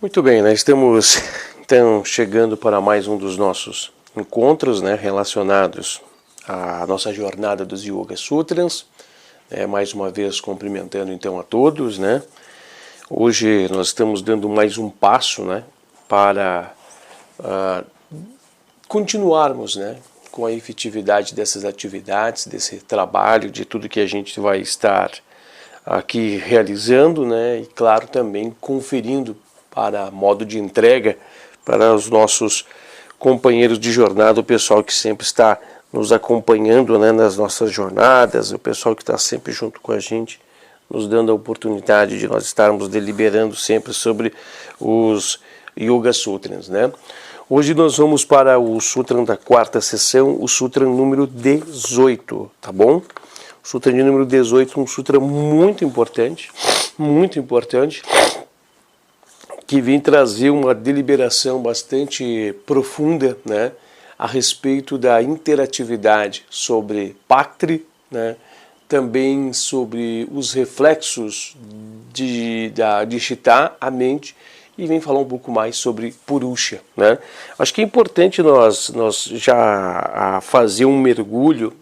Muito bem, nós estamos então chegando para mais um dos nossos encontros, relacionados à nossa jornada dos Yoga Sutras. Mais uma vez cumprimentando então a todos, Hoje nós estamos dando mais um passo, para continuarmos, com a efetividade dessas atividades, desse trabalho, de tudo que a gente vai estar aqui realizando, e claro também conferindo para modo de entrega para os nossos companheiros de jornada, o pessoal que sempre está nos acompanhando, nas nossas jornadas, o pessoal que está sempre junto com a gente, nos dando a oportunidade de nós estarmos deliberando sempre sobre os Yoga Sutras, Hoje nós vamos para o Sutra da quarta sessão, o Sutra número 18, tá bom? O Sutra de número 18, um Sutra muito importante, que vem trazer uma deliberação bastante profunda, a respeito da interatividade sobre Patri, também sobre os reflexos de Chitta, a mente, e vem falar um pouco mais sobre Purusha, Acho que é importante nós já fazer um mergulho,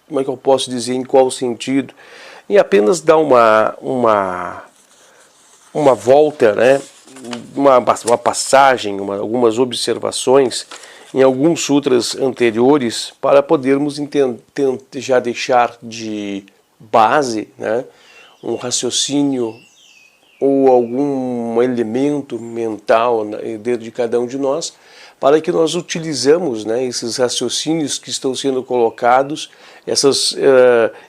como é que eu posso dizer, em qual sentido, e apenas dar uma volta, uma passagem, algumas observações em alguns sutras anteriores para podermos já deixar de base, um raciocínio ou algum elemento mental dentro de cada um de nós, para que nós utilizamos esses raciocínios que estão sendo colocados, essas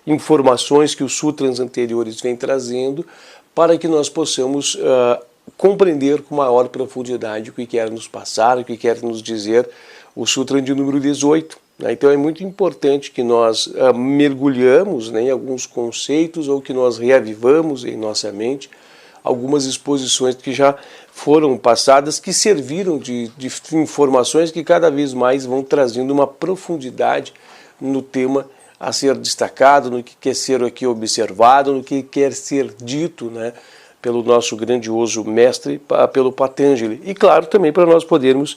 informações que os sutras anteriores vêm trazendo, para que nós possamos compreender com maior profundidade o que quer nos passar, o que quer nos dizer o Sutra de número 18. Então é muito importante que nós mergulhamos em alguns conceitos ou que nós reavivamos em nossa mente algumas exposições que já foram passadas, que serviram de informações que cada vez mais vão trazendo uma profundidade no tema a ser destacado, no que quer ser aqui observado, no que quer ser dito, pelo nosso grandioso mestre, pelo Patanjali. E claro, também para nós podermos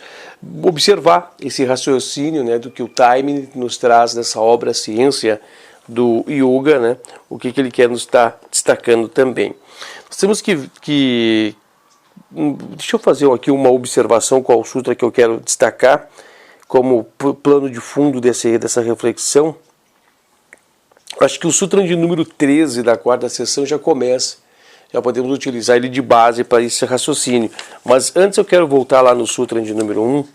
observar esse raciocínio, do que o Taimini nos traz dessa obra Ciência do Yoga, o que ele quer nos estar destacando também. Nós temos que deixa eu fazer aqui uma observação qual o sutra que eu quero destacar como plano de fundo dessa reflexão. Acho que o Sutra de número 13 da quarta sessão já começa. Já podemos utilizar ele de base para esse raciocínio. Mas antes eu quero voltar lá no Sutra de número 1,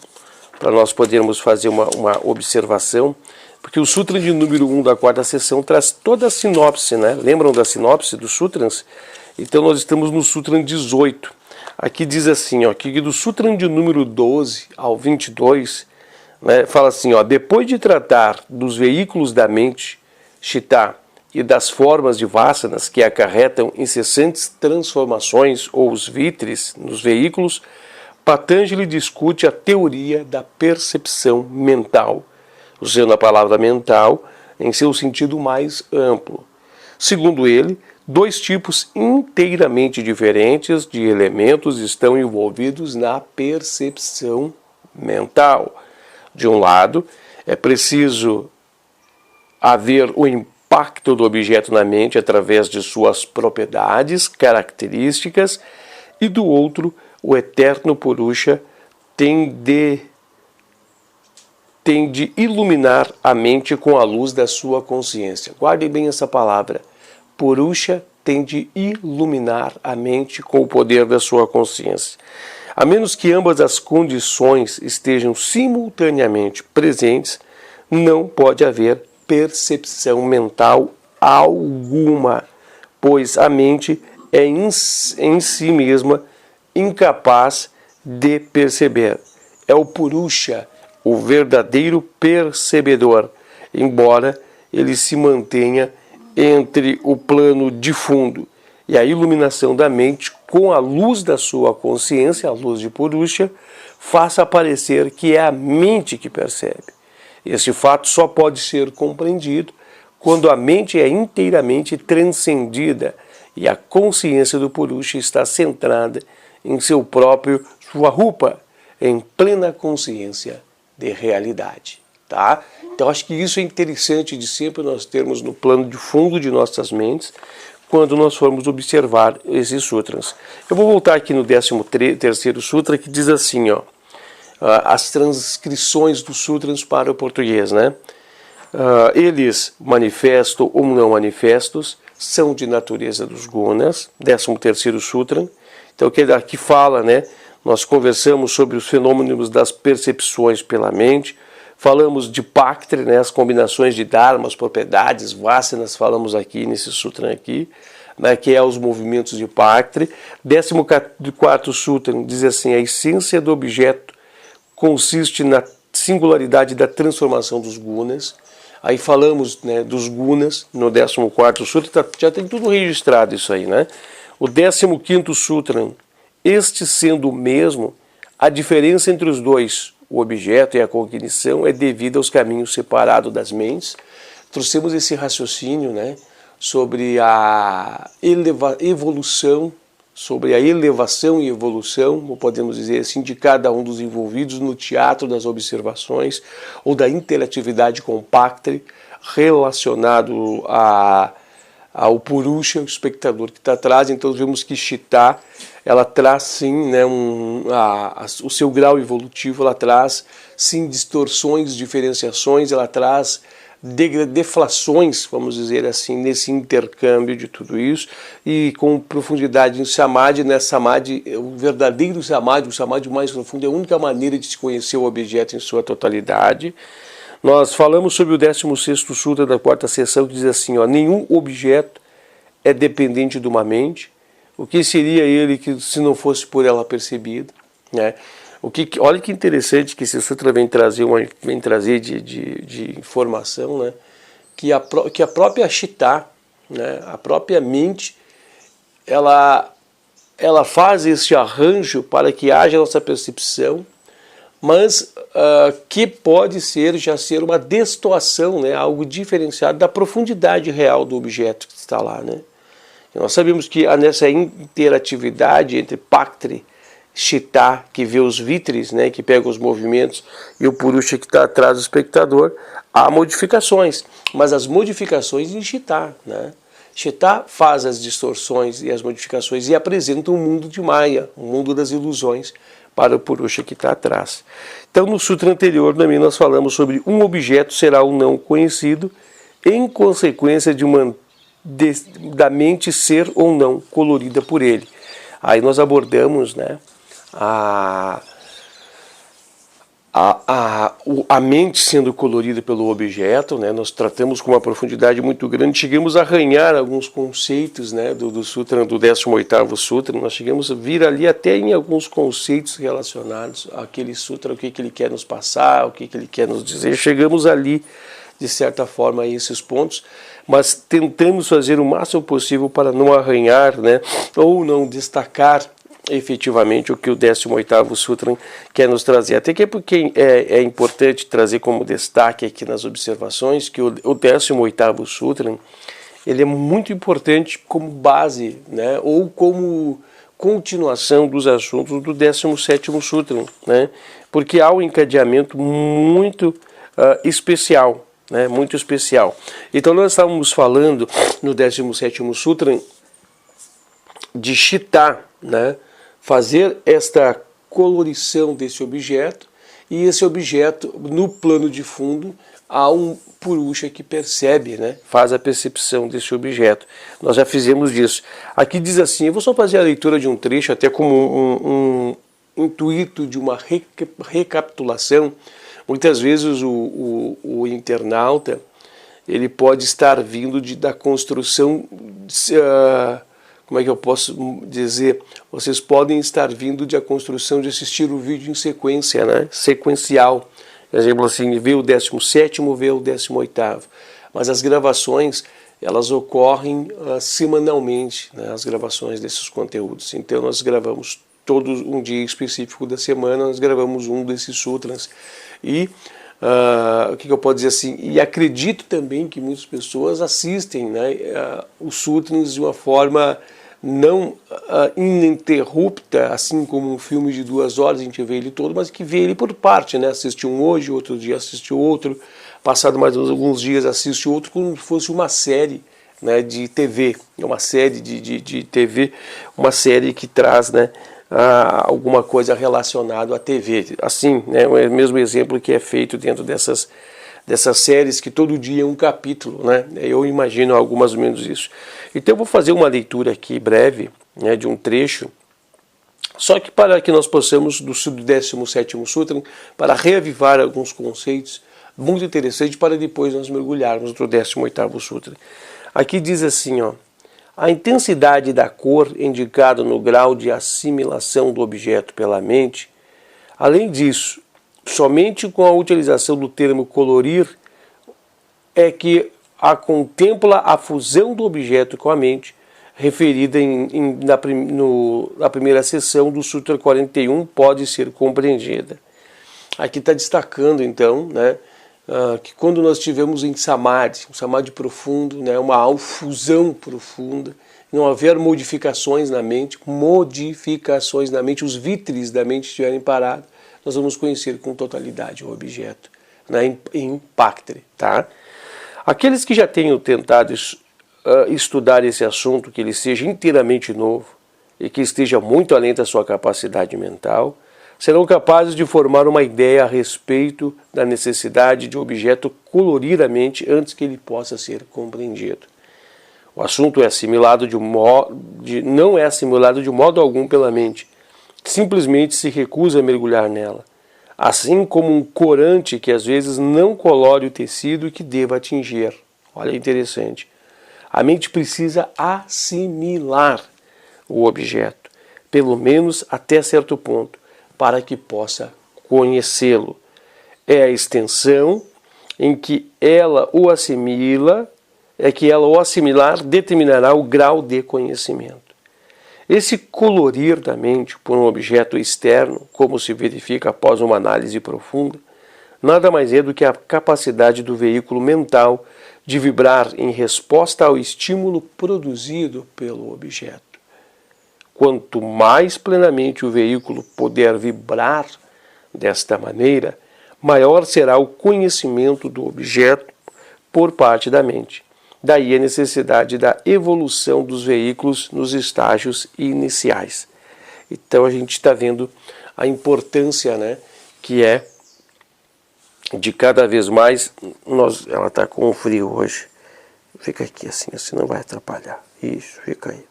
para nós podermos fazer uma observação, porque o Sutra de número 1 da quarta sessão traz toda a sinopse, Lembram da sinopse dos Sutras? Então nós estamos no Sutra 18. Aqui diz assim, que do Sutra de número 12 ao 22, fala assim, depois de tratar dos veículos da mente, Chitta, e das formas de vasanas que acarretam incessantes transformações ou os vitris nos veículos, Patanjali discute a teoria da percepção mental, usando a palavra mental em seu sentido mais amplo. Segundo ele, dois tipos inteiramente diferentes de elementos estão envolvidos na percepção mental. De um lado, é preciso haver o impacto do objeto na mente através de suas propriedades, características, e do outro, o eterno Purusha tem de iluminar a mente com a luz da sua consciência. Guardem bem essa palavra. Purusha tem de iluminar a mente com o poder da sua consciência. A menos que ambas as condições estejam simultaneamente presentes, não pode haver percepção mental alguma, pois a mente é em si mesma incapaz de perceber. É o Purusha, o verdadeiro percebedor, embora ele se mantenha entre o plano de fundo e a iluminação da mente com a luz da sua consciência, a luz de Purusha, faça parecer que é a mente que percebe. Esse fato só pode ser compreendido quando a mente é inteiramente transcendida e a consciência do Purusha está centrada em seu próprio Swarupa, em plena consciência de realidade. Tá? Então acho que isso é interessante de sempre nós termos no plano de fundo de nossas mentes quando nós formos observar esses sutras. Eu vou voltar aqui no 13º sutra, que diz assim, ó, as transcrições dos sutras para o português, né? Eles, manifesto ou não manifestos, são de natureza dos gunas, 13º sutra. Então, que aqui fala, né? Nós conversamos sobre os fenômenos das percepções pela mente, falamos de Paktri, né? As combinações de dharmas, propriedades, vasanas, falamos aqui nesse sutra aqui, né? Que é os movimentos de Paktri. 14º sutra diz assim, a essência do objeto consiste na singularidade da transformação dos gunas. Aí falamos, né, dos gunas no 14º sutra, já tem tudo registrado isso aí, né? O 15º sutra, este sendo o mesmo, a diferença entre os dois, o objeto e a cognição, é devida aos caminhos separados das mentes. Trouxemos esse raciocínio, né, sobre a evolução, sobre a elevação e evolução, ou podemos dizer assim, de cada um dos envolvidos no teatro das observações ou da interatividade com o Paktri, relacionado ao Purusha, o espectador que está atrás. Então vemos que Chitta, ela traz sim, né, o seu grau evolutivo, ela traz sim distorções, diferenciações, ela traz deflações, vamos dizer assim, nesse intercâmbio de tudo isso, e com profundidade em Samadhi, né? Samadhi, o verdadeiro Samadhi, o Samadhi mais profundo, é a única maneira de se conhecer o objeto em sua totalidade. Nós falamos sobre o 16º sutra da 4ª seção, que diz assim, ó, nenhum objeto é dependente de uma mente. O que seria ele que se não fosse por ela percebido, né? Olha que interessante que esse sutra vem trazer de informação, né? Que a própria Chitta, né? A própria mente, ela faz esse arranjo para que haja essa percepção, mas que pode já ser uma destoação, né? Algo diferenciado da profundidade real do objeto que está lá, né? E nós sabemos que nessa interatividade entre Paktri, Chitta, que vê os vitris, né, que pega os movimentos, e o Purusha, que está atrás do espectador, há modificações, mas as modificações em Chitta, né? Chitta faz as distorções e as modificações e apresenta um mundo de Maya, um mundo das ilusões, para o Purusha que está atrás. Então, no sutra anterior também nós falamos sobre um objeto será ou não conhecido em consequência da mente ser ou não colorida por ele. Aí nós abordamos, né, a mente sendo colorida pelo objeto, né, nós tratamos com uma profundidade muito grande, chegamos a arranhar alguns conceitos, né, do sutra, do 18º sutra, nós chegamos a vir ali até em alguns conceitos relacionados àquele sutra, o que ele quer nos passar, o que ele quer nos dizer, chegamos ali, de certa forma, a esses pontos, mas tentamos fazer o máximo possível para não arranhar, né, ou não destacar efetivamente o que o 18º Sutra quer nos trazer. Até que porque é importante trazer como destaque aqui nas observações que o 18º Sutra, ele é muito importante como base, né, ou como continuação dos assuntos do 17º Sutra, né, porque há um encadeamento muito especial, né, muito especial. Então nós estávamos falando no 17º Sutra de Chitta, né, fazer esta colorição desse objeto, e esse objeto, no plano de fundo, há um Purusha que percebe, né, faz a percepção desse objeto. Nós já fizemos isso. Aqui diz assim, eu vou só fazer a leitura de um trecho, até como um intuito de uma recapitulação. Muitas vezes o internauta, ele pode estar vindo da construção, como é que eu posso dizer? Vocês podem estar vindo da construção de assistir o vídeo em sequência, né? Sequencial. Por exemplo, assim, vê o 17º, vê o 18º. Mas as gravações, elas ocorrem semanalmente, né? As gravações desses conteúdos. Então nós gravamos todo um dia específico da semana, nós gravamos um desses sutras. E o que eu posso dizer assim? E acredito também que muitas pessoas assistem, né, os sutras de uma forma não ininterrupta, assim como um filme de 2 horas a gente vê ele todo, mas que vê ele por parte, né? Assiste um hoje, outro dia assiste outro, passado mais alguns dias assiste outro, como se fosse uma série, né, de TV, uma série de TV, uma série que traz, né, alguma coisa relacionada à TV. Assim, né, o mesmo exemplo que é feito dentro dessas séries que todo dia é um capítulo, né? Eu imagino algo mais ou menos isso. Então eu vou fazer uma leitura aqui breve, né, de um trecho, só que para que nós possamos, do 17º Sutra, para reavivar alguns conceitos muito interessantes, para depois nós mergulharmos no 18º Sutra. Aqui diz assim, ó: a intensidade da cor indicada no grau de assimilação do objeto pela mente. Além disso, somente com a utilização do termo colorir é que a contempla a fusão do objeto com a mente, referida na primeira seção do Sutra 41, pode ser compreendida. Aqui está destacando, então, né, que quando nós estivermos em samadhi, um samadhi profundo, né, uma fusão profunda, não haver modificações na mente, os vítres da mente estiverem parados, nós vamos conhecer com totalidade o objeto, né, em Impactre, tá? Aqueles que já tenham tentado estudar esse assunto, que ele seja inteiramente novo e que esteja muito além da sua capacidade mental, serão capazes de formar uma ideia a respeito da necessidade de um objeto colorir a mente antes que ele possa ser compreendido. O assunto é assimilado não é assimilado de modo algum pela mente, simplesmente se recusa a mergulhar nela, assim como um corante que às vezes não colore o tecido que deva atingir. Olha, interessante. A mente precisa assimilar o objeto, pelo menos até certo ponto, para que possa conhecê-lo. É a extensão em que ela o assimila, assimilar determinará o grau de conhecimento. Esse colorir da mente por um objeto externo, como se verifica após uma análise profunda, nada mais é do que a capacidade do veículo mental de vibrar em resposta ao estímulo produzido pelo objeto. Quanto mais plenamente o veículo puder vibrar desta maneira, maior será o conhecimento do objeto por parte da mente. Daí a necessidade da evolução dos veículos nos estágios iniciais. Então a gente está vendo a importância, né, que é de cada vez mais. Ela está com frio hoje. Fica aqui assim não vai atrapalhar. Isso, fica aí.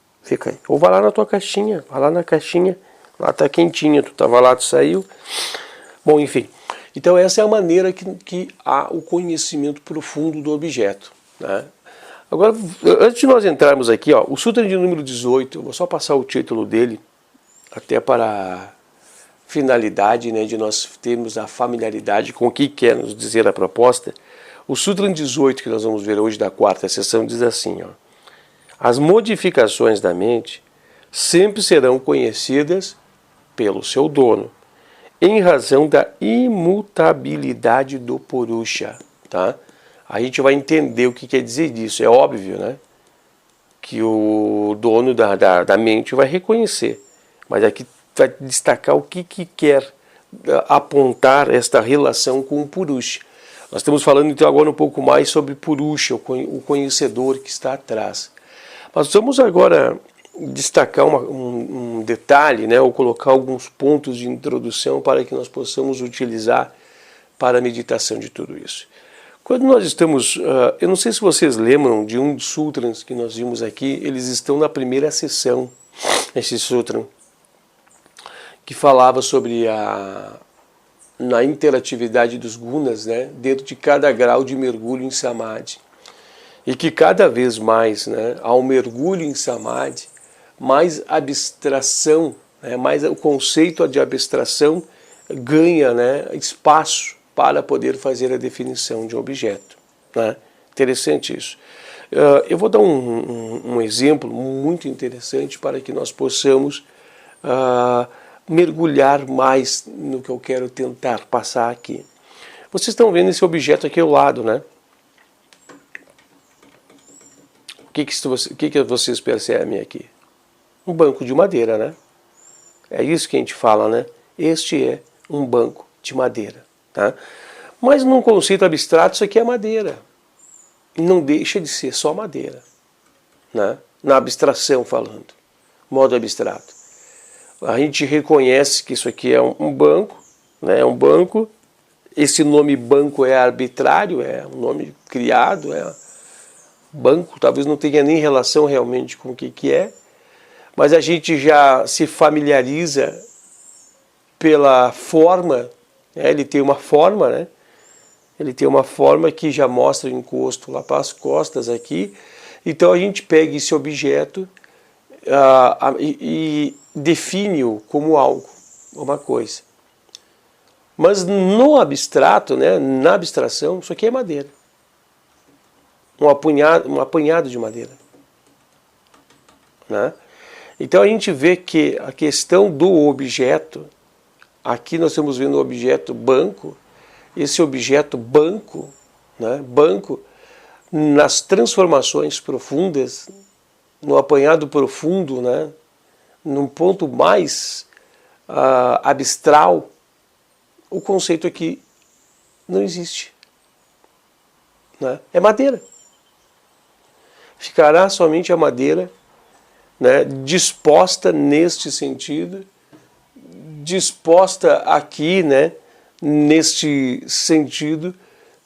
Ou vai lá na tua caixinha, vai lá na caixinha, lá está quentinha, tu estava lá, tu saiu. Bom, enfim. Então essa é a maneira que há o conhecimento profundo do objeto, né? Agora, antes de nós entrarmos aqui, ó, o Sutra de número 18, eu vou só passar o título dele, até para finalidade, né, de nós termos a familiaridade com o que quer nos dizer a proposta. O Sutra 18, que nós vamos ver hoje da 4ª sessão, diz assim, ó: as modificações da mente sempre serão conhecidas pelo seu dono, em razão da imutabilidade do Purusha, tá? A gente vai entender o que quer dizer disso. É óbvio, né, que o dono da mente vai reconhecer. Mas aqui vai destacar o que quer apontar esta relação com o Purusha. Nós estamos falando então agora um pouco mais sobre Purusha, o conhecedor que está atrás. Mas vamos agora destacar um detalhe, né, ou colocar alguns pontos de introdução para que nós possamos utilizar para a meditação de tudo isso. Quando nós estamos, eu não sei se vocês lembram de um dos sutras que nós vimos aqui, eles estão na primeira sessão, esse sutra, que falava sobre na interatividade dos gunas, né, dentro de cada grau de mergulho em samadhi. E que cada vez mais, né, ao mergulho em samadhi, mais abstração, né, mais o conceito de abstração ganha, né, espaço para poder fazer a definição de um objeto, né? Interessante isso. Eu vou dar um exemplo muito interessante para que nós possamos mergulhar mais no que eu quero tentar passar aqui. Vocês estão vendo esse objeto aqui ao lado, né? O que vocês percebem aqui? um banco de madeira, né? É isso que a gente fala, né? Este é um banco de madeira, tá? Mas num conceito abstrato, isso aqui é madeira. Não deixa de ser só madeira, né? Na abstração falando, modo abstrato. A gente reconhece que isso aqui é um banco, né? É um banco. Esse nome banco é arbitrário, é um nome criado, é banco, talvez não tenha nem relação realmente com o que é, mas a gente já se familiariza pela forma, né? Ele tem uma forma, né? Ele tem uma forma que já mostra o encosto lá para as costas aqui. Então a gente pega esse objeto e define-o como algo, uma coisa. Mas no abstrato, né, na abstração, isso aqui é madeira. Um apanhado de madeira. Né? Então a gente vê que a questão do objeto, aqui nós estamos vendo o objeto banco, esse objeto banco, né, banco, nas transformações profundas, no apanhado profundo, né, num ponto mais abstral, o conceito aqui não existe. Né? É madeira. Ficará somente a madeira, né, disposta neste sentido, disposta aqui, né, neste sentido,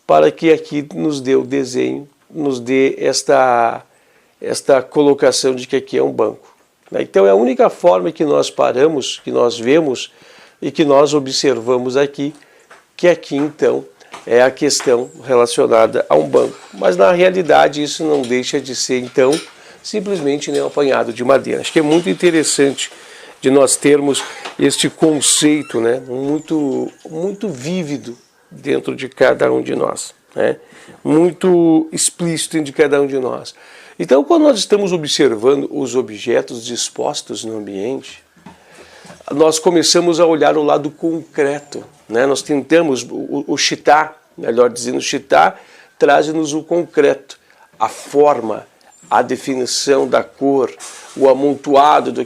para que aqui nos dê o desenho, nos dê esta colocação de que aqui é um banco. Então é a única forma que nós paramos, que nós vemos e que nós observamos aqui, que aqui então é a questão relacionada a um banco. Mas na realidade isso não deixa de ser então simplesmente um apanhado de madeira. Acho que é muito interessante de nós termos este conceito, né, muito vívido dentro de cada um de nós, né, muito explícito dentro de cada um de nós. Então, quando nós estamos observando os objetos dispostos no ambiente, nós começamos a olhar o lado concreto, né? Nós tentamos, o Chitá, melhor dizendo, o Chitá traz-nos o concreto, a forma, a definição da cor, o amontoado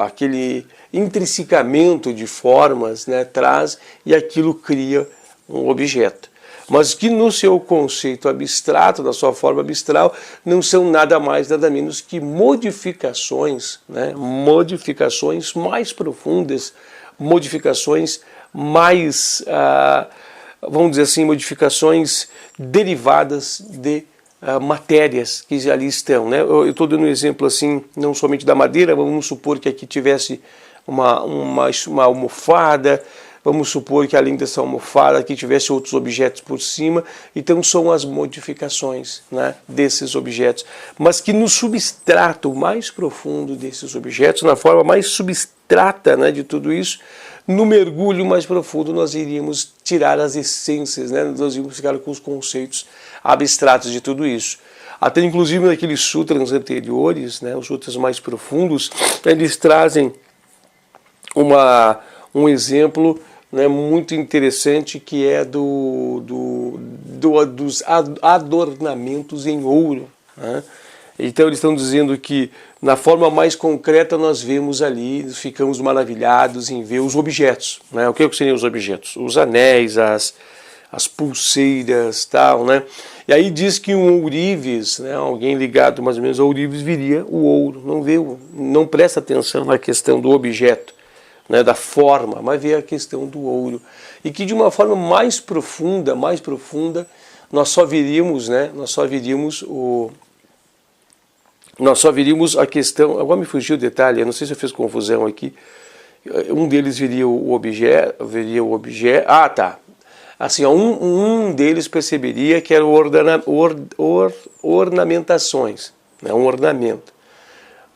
aquele intrinsecamento de formas, né, traz e aquilo cria um objeto. Mas que no seu conceito abstrato, na sua forma abstral, não são nada mais, nada menos que modificações, né, modificações mais profundas, modificações mais, vamos dizer assim, modificações derivadas de matérias que ali estão, né? Eu estou dando um exemplo assim, não somente da madeira, vamos supor que aqui tivesse uma almofada, vamos supor que além dessa almofada aqui tivesse outros objetos por cima, então são as modificações, né, desses objetos, mas que no substrato mais profundo desses objetos, na forma mais substrata, né, de tudo isso, no mergulho mais profundo nós iríamos tirar as essências, né, nós iríamos ficar com os conceitos abstratos de tudo isso. Até inclusive naqueles sutras anteriores, né, os sutras mais profundos, eles trazem um exemplo, né, muito interessante, que é dos adornamentos em ouro. Né? Então eles estão dizendo que na forma mais concreta nós vemos ali, ficamos maravilhados em ver os objetos. Né? O que seriam os objetos? Os anéis, as pulseiras, tal, né? E aí diz que um ourives, né, alguém ligado mais ou menos ao ourives, viria o ouro. Não presta atenção na questão do objeto, né, da forma, mas vê a questão do ouro. E que de uma forma mais profunda, nós só veríamos, né, nós só veríamos a questão, agora me fugiu o detalhe, eu não sei se eu fiz confusão aqui, um deles veria o objeto, ah, tá, assim, um deles perceberia que eram ornamentações, né, um ornamento.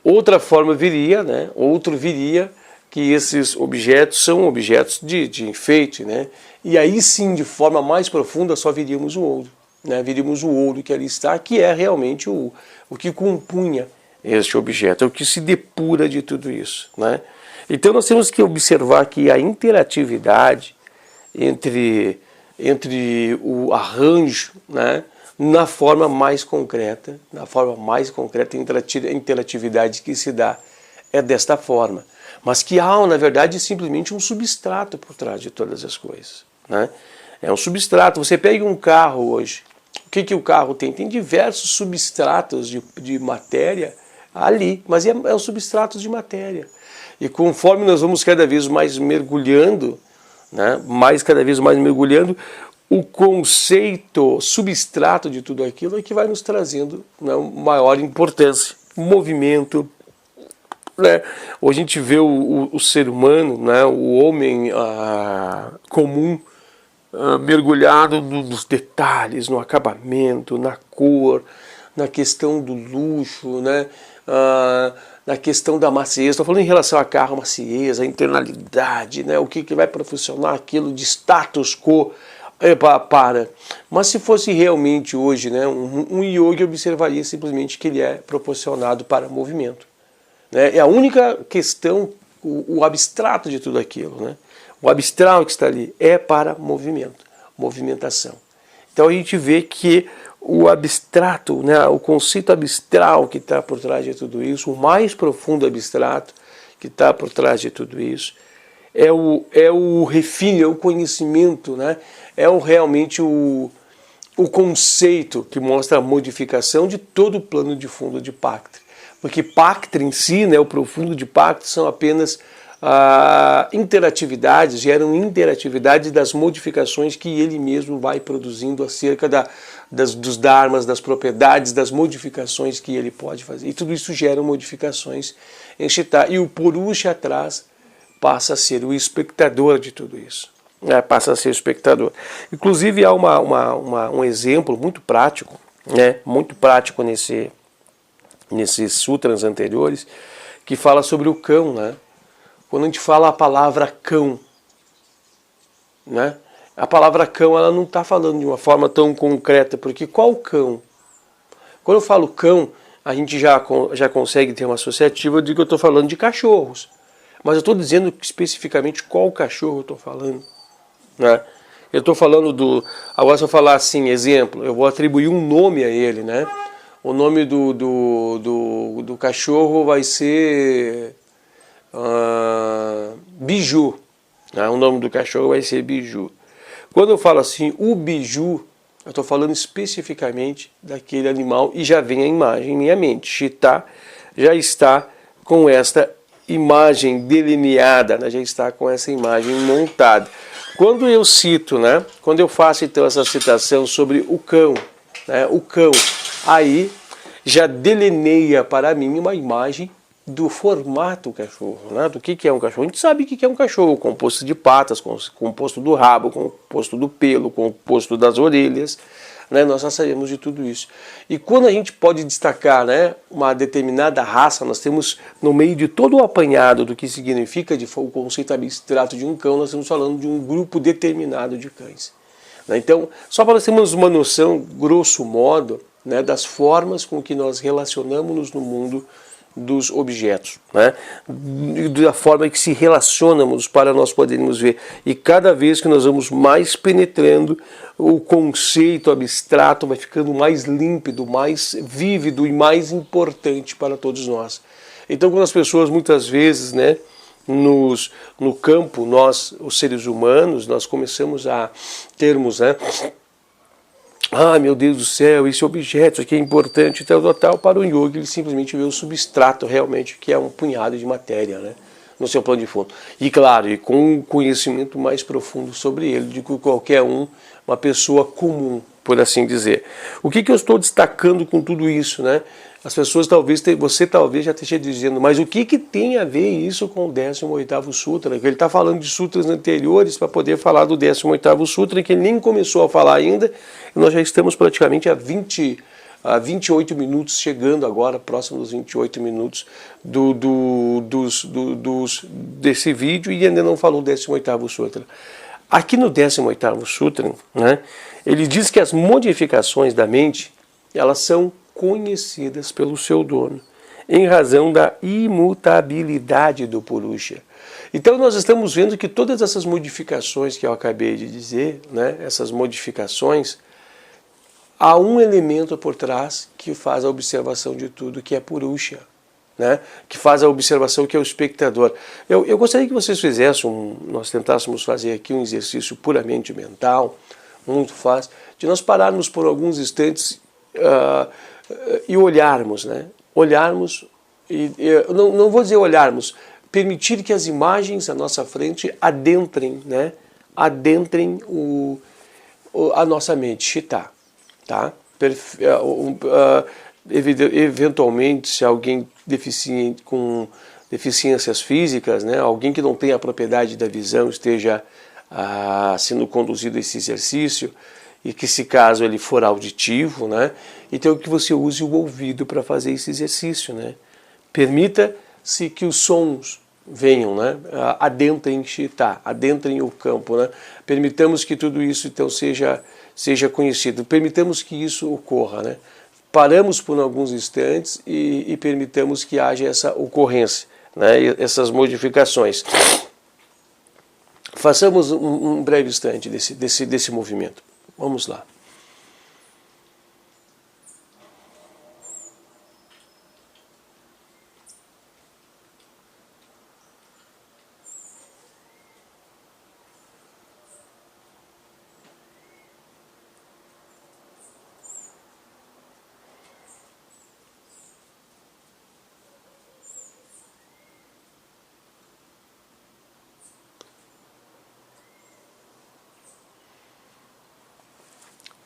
Outra forma viria, né, outro viria que esses objetos são objetos de enfeite, né, e aí sim, de forma mais profunda, só veríamos o ouro. Né, veríamos o ouro que ali está, que é realmente o que compunha este objeto, é o que se depura de tudo isso. Né? Então nós temos que observar aqui a interatividade entre o arranjo, né, na forma mais concreta, a interatividade que se dá é desta forma. Mas que há, na verdade, simplesmente um substrato por trás de todas as coisas, né? É um substrato. Você pega um carro hoje, o que o carro tem? Tem diversos substratos de matéria ali, mas é um substrato de matéria. E conforme nós vamos cada vez mais mergulhando, né, cada vez mais mergulhando, o conceito, substrato de tudo aquilo é que vai nos trazendo, né, maior importância. Movimento, né? Hoje a gente vê o ser humano, né, o homem comum, mergulhado nos detalhes, no acabamento, na cor, na questão do luxo, né, na questão da maciez. Estou falando em relação a carro, a maciez, a internalidade, né, o que vai proporcionar aquilo de status quo para. Mas se fosse realmente hoje, né, um yogi observaria simplesmente que ele é proporcionado para movimento. Né? É a única questão, o abstrato de tudo aquilo, né? O abstrato que está ali é para movimento, movimentação. Então a gente vê que o abstrato, né, o conceito abstrato que está por trás de tudo isso, o mais profundo abstrato que está por trás de tudo isso, é o refino, é o conhecimento, né? Realmente o conceito que mostra a modificação de todo o plano de fundo de Pactre. Porque Pactre em si, né, o profundo de Pactre, são apenas interatividades, geram interatividades das modificações que ele mesmo vai produzindo acerca dos dharmas, das propriedades, das modificações que ele pode fazer. E tudo isso gera modificações em Chitta. E o Purusha atrás passa a ser o espectador de tudo isso. Passa a ser o espectador. Inclusive há um exemplo muito prático, né, muito prático nesses sutras anteriores, que fala sobre o cão, né? Quando a gente fala a palavra cão, né? A palavra cão, ela não está falando de uma forma tão concreta, porque qual cão? Quando eu falo cão, a gente já consegue ter uma associativa de que eu estou falando de cachorros. Mas eu estou dizendo especificamente qual cachorro eu estou falando, né? Eu estou falando agora se eu falar assim, exemplo, eu vou atribuir um nome a ele, né? O nome do cachorro vai ser Biju. Né? O nome do cachorro vai ser Biju. Quando eu falo assim, o Biju, eu estou falando especificamente daquele animal e já vem a imagem em minha mente. Chitta já está com esta imagem delineada, né? Já está com essa imagem montada. Quando eu cito, né? Quando eu faço então essa citação sobre o cão, né? O cão, aí já delineia para mim uma imagem do formato cachorro, né? Do que é um cachorro. A gente sabe o que é um cachorro, composto de patas, composto do rabo, composto do pelo, composto das orelhas, né? Nós já sabemos de tudo isso. E quando a gente pode destacar, né, uma determinada raça, nós temos, no meio de todo o apanhado do que significa o conceito abstrato de um cão, nós estamos falando de um grupo determinado de cães. Então, só para nós termos uma noção, grosso modo, né, das formas com que nós relacionamos no mundo dos objetos, né? Da forma que se relacionamos para nós podermos ver. E cada vez que nós vamos mais penetrando, o conceito abstrato vai ficando mais límpido, mais vívido e mais importante para todos nós. Então, quando as pessoas muitas vezes, né, no campo, nós, os seres humanos, nós começamos a termos, né, meu Deus do céu, esse objeto aqui é importante, tal, para o yogi ele simplesmente vê o substrato realmente, que é um punhado de matéria, né, no seu plano de fundo. E claro, e com um conhecimento mais profundo sobre ele, de que qualquer uma pessoa comum, por assim dizer. O que eu estou destacando com tudo isso, né? As pessoas você talvez já esteja dizendo, mas o que tem a ver isso com o 18º Sutra? Que ele está falando de sutras anteriores para poder falar do 18º Sutra, que ele nem começou a falar ainda, e nós já estamos praticamente a 28 minutos, chegando agora, próximo dos 28 minutos desse vídeo, e ainda não falou do 18º Sutra. Aqui no 18º Sutra, né, ele diz que as modificações da mente, elas são conhecidas pelo seu dono, em razão da imutabilidade do Purusha. Então nós estamos vendo que todas essas modificações que eu acabei de dizer, né, essas modificações, há um elemento por trás que faz a observação de tudo, que é Purusha, né? Que faz a observação, que é o espectador. Eu gostaria que vocês fizessem, nós tentássemos fazer aqui um exercício puramente mental, muito fácil, de nós pararmos por alguns instantes e olharmos, né? Olharmos, não vou dizer olharmos, permitir que as imagens à nossa frente adentrem, né? Adentrem a nossa mente, Chitta, tá? Eventualmente, se alguém deficiente, com deficiências físicas, né? Alguém que não tem a propriedade da visão esteja sendo conduzido a esse exercício, e que, se caso ele for auditivo, né? Então que você use o ouvido para fazer esse exercício, né? Permita-se que os sons venham, né? Adentrem Chitta, adentrem o campo, né? Permitamos que tudo isso então seja conhecido, permitamos que isso ocorra, né? Paramos por alguns instantes e permitamos que haja essa ocorrência, né? Essas modificações. Façamos um breve instante desse movimento. Vamos lá.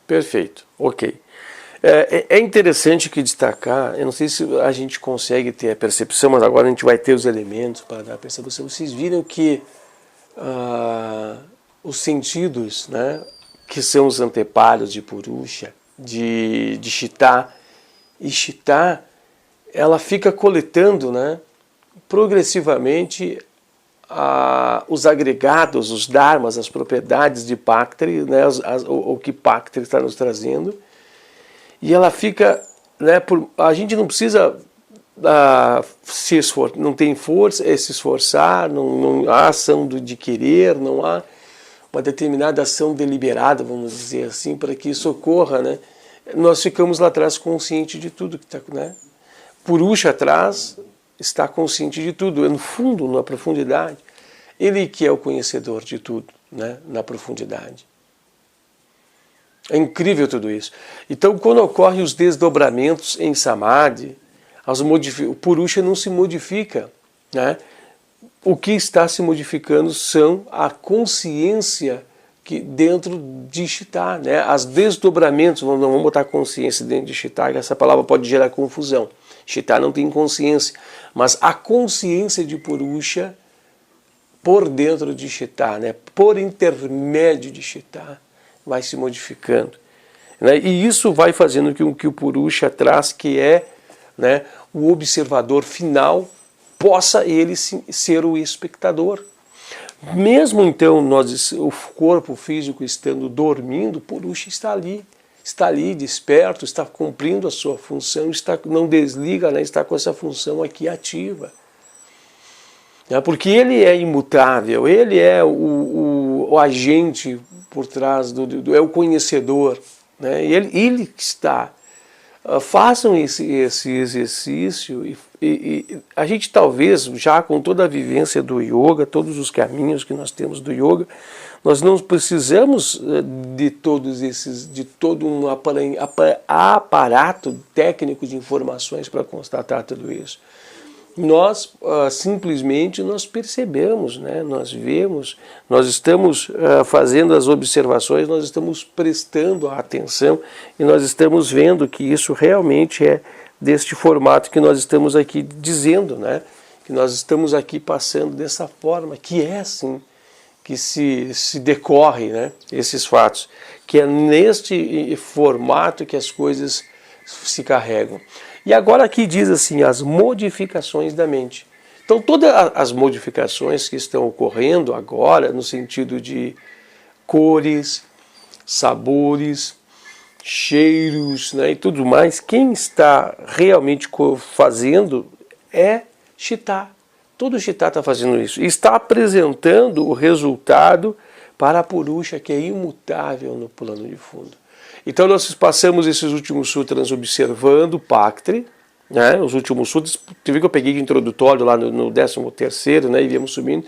Perfeito, ok. É interessante que destacar, eu não sei se a gente consegue ter a percepção, mas agora a gente vai ter os elementos para dar a percepção. Vocês viram que os sentidos, né, que são os anteparos de Purusha, de Chitta, e Chitta, ela fica coletando, né, progressivamente os agregados, os dharmas, as propriedades de Paktri, né, o que Paktri está nos trazendo, e ela fica, né, a gente não precisa se esforçar, não tem força, se esforçar, não há ação de querer, não há uma determinada ação deliberada, vamos dizer assim, para que isso ocorra, né? Nós ficamos lá atrás consciente de tudo que está, né? Purusha atrás está consciente de tudo, é no fundo, na profundidade. Ele que é o conhecedor de tudo, né? Na profundidade. É incrível tudo isso. Então, quando ocorrem os desdobramentos em Samadhi, o Purusha não se modifica, né? O que está se modificando são a consciência que dentro de Chitta, né? As desdobramentos, não vamos botar consciência dentro de Chitta, que essa palavra pode gerar confusão. Chitta não tem consciência, mas a consciência de Purusha por dentro de Chitta, né? Por intermédio de Chitta, vai se modificando, né? E isso vai fazendo que o Purusha traz, que é, né, o observador final, possa ele ser o espectador. Mesmo então o corpo físico estando dormindo, Purusha está ali desperto, está cumprindo a sua função, não desliga, né, está com essa função aqui ativa. Porque ele é imutável, ele é o agente por trás, é o conhecedor, né? Ele que está. Façam esse exercício e a gente talvez, já com toda a vivência do yoga, todos os caminhos que nós temos do yoga, nós não precisamos de todo um aparato técnico de informações para constatar tudo isso. Nós simplesmente nós percebemos, né? Nós vemos, nós estamos fazendo as observações, nós estamos prestando a atenção e nós estamos vendo que isso realmente é deste formato que nós estamos aqui dizendo, né? Que nós estamos aqui passando dessa forma, que é assim que se decorre, né? Esses fatos, que é neste formato que as coisas se carregam. E agora aqui diz assim, as modificações da mente. Então todas as modificações que estão ocorrendo agora, no sentido de cores, sabores, cheiros, né, e tudo mais, quem está realmente fazendo é Chitta. Todo Chitta está fazendo isso. E está apresentando o resultado para a Purusha, que é imutável no plano de fundo. Então nós passamos esses últimos sutras observando Paktri, né? Os últimos sutras, tu viu que eu peguei de introdutório lá no 13º, né? E viemos subindo,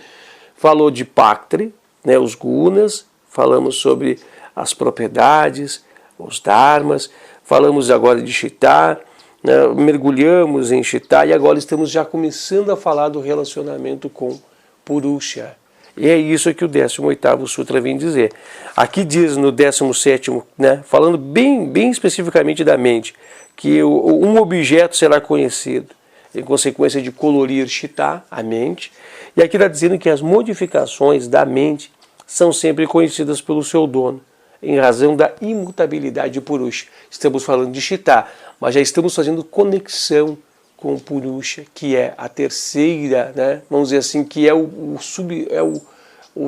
falou de Paktri, né? Os gunas, falamos sobre as propriedades, os dharmas, falamos agora de Chitta, né? Mergulhamos em Chitta e agora estamos já começando a falar do relacionamento com Purusha. E é isso que o 18º Sutra vem dizer. Aqui diz no 17º, né, falando bem especificamente da mente, que um objeto será conhecido em consequência de colorir Chitta, a mente. E aqui está dizendo que as modificações da mente são sempre conhecidas pelo seu dono, em razão da imutabilidade de Purusha. Estamos falando de Chitta, mas já estamos fazendo conexão com Purusha, que é a terceira, né? Vamos dizer assim, que é o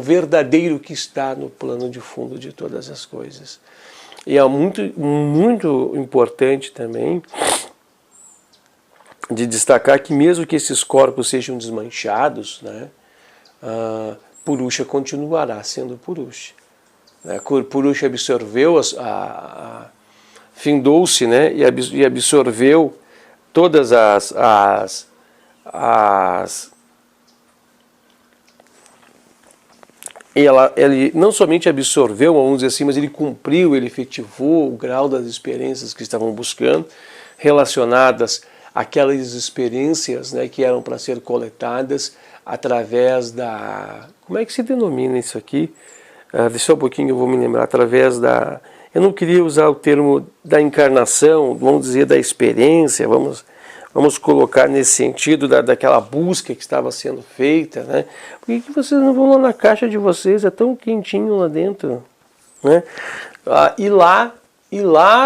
verdadeiro que está no plano de fundo de todas as coisas. E é muito importante também de destacar que mesmo que esses corpos sejam desmanchados, né, Purusha continuará sendo Purusha. Né? Purusha absorveu, findou-se, né, e absorveu todas ele não somente absorveu, vamos dizer assim, mas ele cumpriu, ele efetivou o grau das experiências que estavam buscando, relacionadas àquelas experiências, né, que eram para ser coletadas através da... Como é que se denomina isso aqui? Deixa um pouquinho, eu vou me lembrar. Através da... Eu não queria usar o termo da encarnação, vamos dizer da experiência, vamos colocar nesse sentido daquela busca que estava sendo feita, né? Por que vocês não vão lá na caixa de vocês? É tão quentinho lá dentro, né? E lá,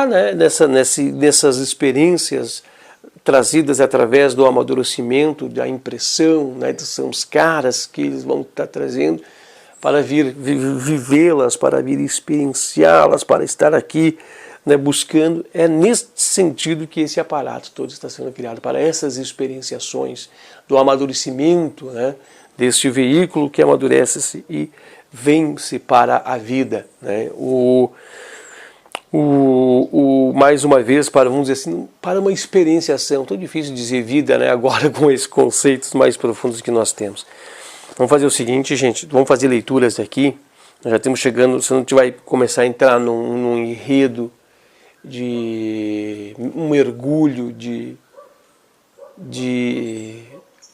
né, nessas experiências trazidas através do amadurecimento, da impressão, né, são os caras que eles vão estar trazendo para vir vivê-las, para vir experienciá-las, para estar aqui, né, buscando. É nesse sentido que esse aparato todo está sendo criado, para essas experienciações do amadurecimento, né, deste veículo que amadurece-se e vem-se para a vida, né? Mais uma vez, vamos dizer assim, para uma experienciação. Tão difícil dizer vida, né, agora com esses conceitos mais profundos que nós temos. Vamos fazer o seguinte, gente, vamos fazer leituras aqui. Nós já estamos chegando, senão a gente vai começar a entrar num enredo de um mergulho de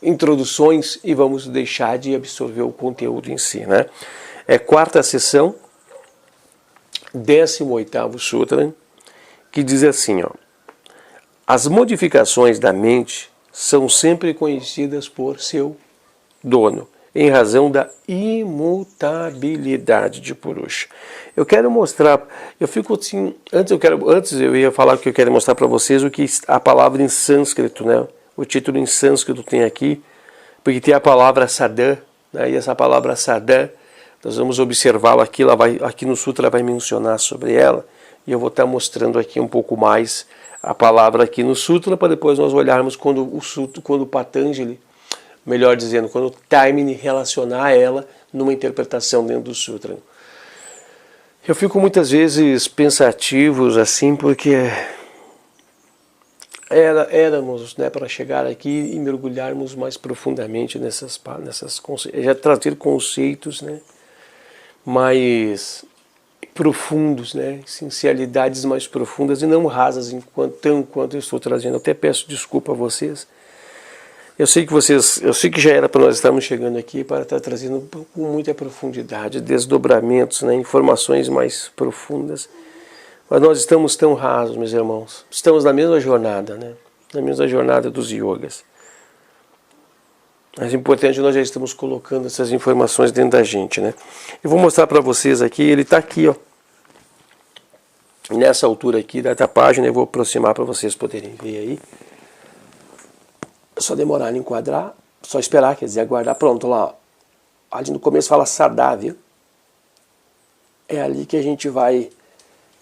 introduções e vamos deixar de absorver o conteúdo em si, né? É quarta sessão, 18º Sutra, que diz assim, ó: as modificações da mente são sempre conhecidas por seu dono, em razão da imutabilidade de Purusha. Eu quero mostrar, eu fico assim, antes eu ia falar que eu quero mostrar para vocês o que a palavra em sânscrito, né? O título em sânscrito tem aqui, porque tem a palavra sadha, né? E essa palavra sadha, nós vamos observá-la aqui, aqui no Sutra vai mencionar sobre ela, e eu vou estar mostrando aqui um pouco mais a palavra aqui no Sutra, para depois nós olharmos quando o Patanjali, melhor dizendo, quando o Taimini relacionar ela numa interpretação dentro do Sutra. Eu fico muitas vezes pensativos assim, porque éramos, né, para chegar aqui e mergulharmos mais profundamente nessas já trazer conceitos, né, mais profundos, né, essencialidades mais profundas e não rasas tanto quanto eu estou trazendo. Eu até peço desculpa a vocês. Eu sei que já era para nós estarmos chegando aqui para estar trazendo com muita profundidade, desdobramentos, né, informações mais profundas. Mas nós estamos tão rasos, meus irmãos. Estamos na mesma jornada, né? Na mesma jornada dos yogas. Mas é importante, nós já estamos colocando essas informações dentro da gente, né? Eu vou mostrar para vocês aqui, ele está aqui, ó. Nessa altura aqui da página, eu vou aproximar para vocês poderem ver aí. É só demorar a enquadrar, só esperar, quer dizer, aguardar. Pronto, lá, ó. Ali no começo fala sadha, viu? É ali que a gente vai